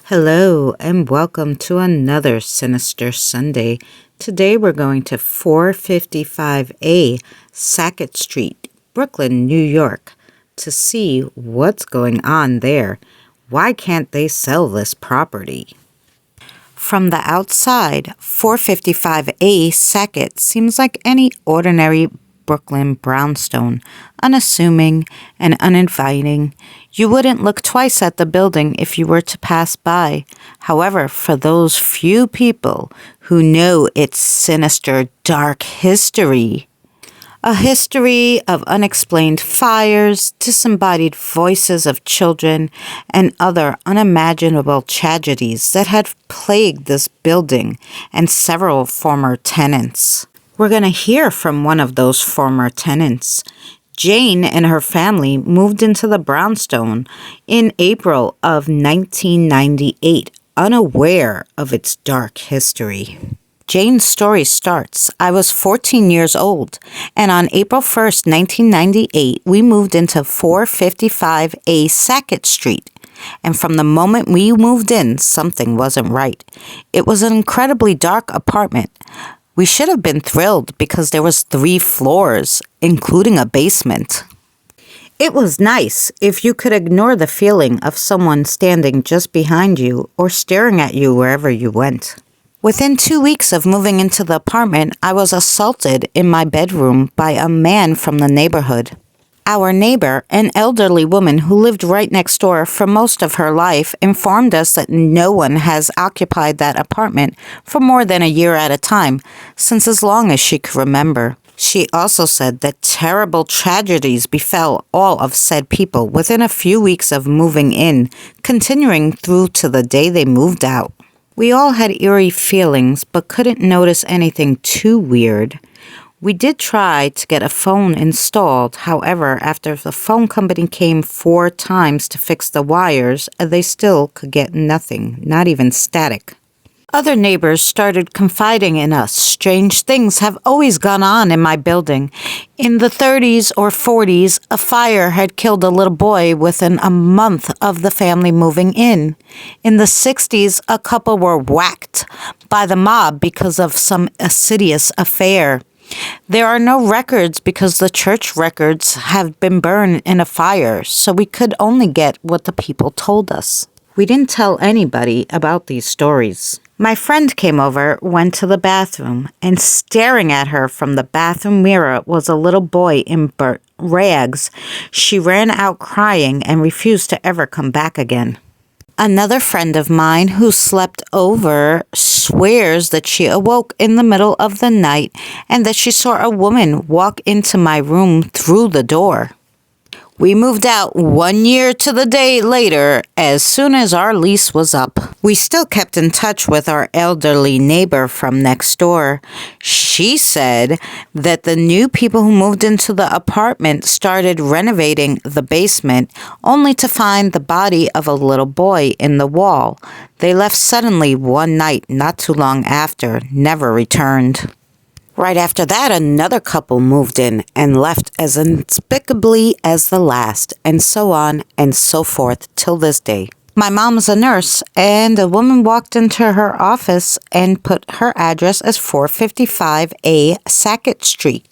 Hello and welcome to another Sinister Sunday. Today we're going to 455A Sackett Street, Brooklyn, New York, to see what's going on there. Why can't they sell this property? From the outside, 455A Sackett seems like any ordinary Brooklyn brownstone, unassuming and uninviting. You wouldn't look twice at the building if you were to pass by. However, for those few people who know its sinister, dark history, a history of unexplained fires, disembodied voices of children, and other unimaginable tragedies that had plagued this building and several former tenants. We're going to hear from one of those former tenants. Jane and her family moved into the brownstone in April of 1998, unaware of its dark history. Jane's story starts, I was 14 years old, and on April 1st, 1998, we moved into 455A Sackett Street. And from the moment we moved in, something wasn't right. It was an incredibly dark apartment. We should have been thrilled because there was 3 floors, including a basement. It was nice if you could ignore the feeling of someone standing just behind you or staring at you wherever you went. Within 2 weeks of moving into the apartment, I was assaulted in my bedroom by a man from the neighborhood. Our neighbor, an elderly woman who lived right next door for most of her life, informed us that no one has occupied that apartment for more than a year at a time, since as long as she could remember. She also said that terrible tragedies befell all of said people within a few weeks of moving in, continuing through to the day they moved out. We all had eerie feelings, but couldn't notice anything too weird. We did try to get a phone installed. However, after the phone company came 4 times to fix the wires, they still could get nothing, not even static. Other neighbors started confiding in us. Strange things have always gone on in my building. In the 30s or 40s, a fire had killed a little boy within a month of the family moving in. In the 60s, a couple were whacked by the mob because of some insidious affair. There are no records because the church records have been burned in a fire, so we could only get what the people told us. We didn't tell anybody about these stories. My friend came over, went to the bathroom, and staring at her from the bathroom mirror was a little boy in burnt rags. She ran out crying and refused to ever come back again. Another friend of mine who slept over swears that she awoke in the middle of the night and that she saw a woman walk into my room through the door. We moved out 1 year to the day later, as soon as our lease was up. We still kept in touch with our elderly neighbor from next door. She said that the new people who moved into the apartment started renovating the basement, only to find the body of a little boy in the wall. They left suddenly one night not too long after, never returned. Right after that, another couple moved in and left as inexplicably as the last, and so on and so forth till this day. My mom's a nurse, and a woman walked into her office and put her address as 455A Sackett Street.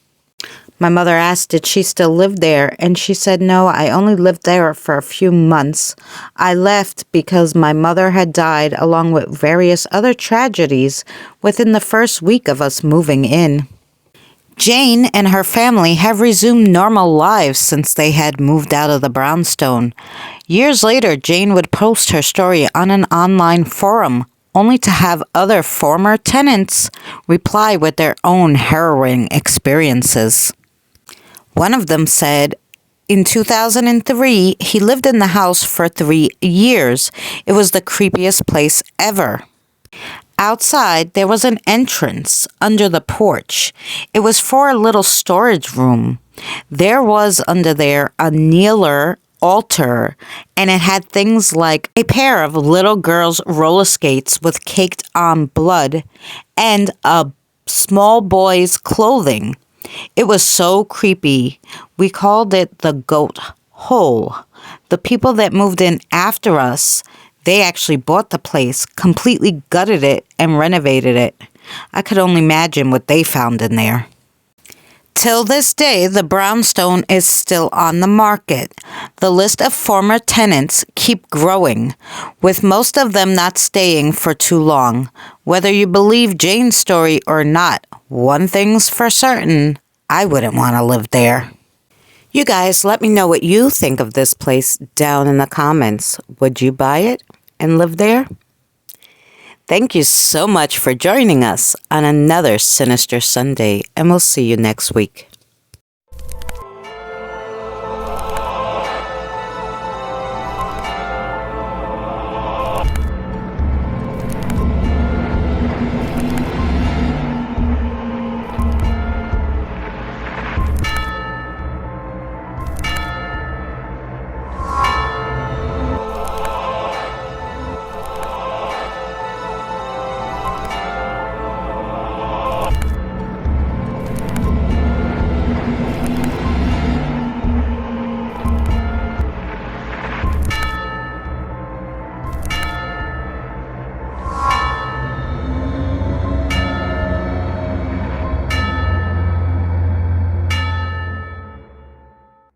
My mother asked did she still live there, and she said no, I only lived there for a few months. I left because my mother had died along with various other tragedies within the first week of us moving in. Jane and her family have resumed normal lives since they had moved out of the brownstone. Years later, Jane would post her story on an online forum, only to have other former tenants reply with their own harrowing experiences. One of them said, in 2003, he lived in the house for 3 years. It was the creepiest place ever. Outside, there was an entrance under the porch. It was for a little storage room. There was under there a kneeler altar, and it had things like a pair of little girls' roller skates with caked on blood and a small boy's clothing. It was so creepy. We called it the goat hole. The people that moved in after us, They actually bought the place, completely gutted it, and renovated it. I could only imagine what they found in there. Till this day, the brownstone is still on the market. The list of former tenants keep growing, with most of them not staying for too long. Whether you believe Jane's story or not, one thing's for certain, I wouldn't want to live there. You guys, let me know what you think of this place down in the comments. Would you buy it and live there? Thank you so much for joining us on another Sinister Sunday, and we'll see you next week.